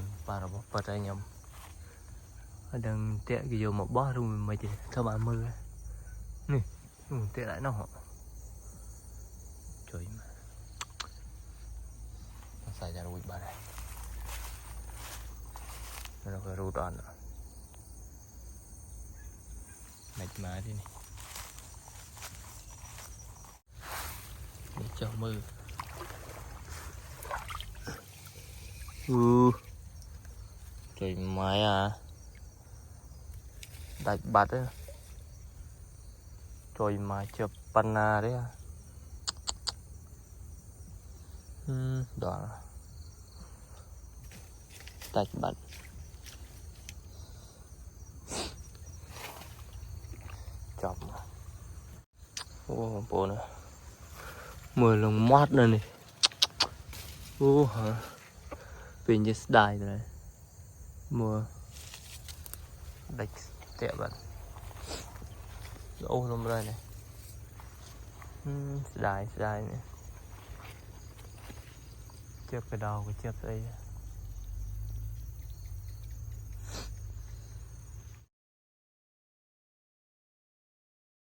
buồn và nó bật ra nhầm đang tệ cái vô một bó luôn mà chỉ theo bà mưa nè tệ lại nó họ trời mà nó xảy ra rồi bà này nó phải rút on nữa mệt má đi này để cho mưa trời mái à đại bát đấy trời mà chụp panna đấy à đó đại bát chọc ô bộ nữa mưa lồng mát nữa này ô hả pin như đài rồi mưa đạch tệ bẩn ô lông đây này đài này chếp cái đầu cái chếp đây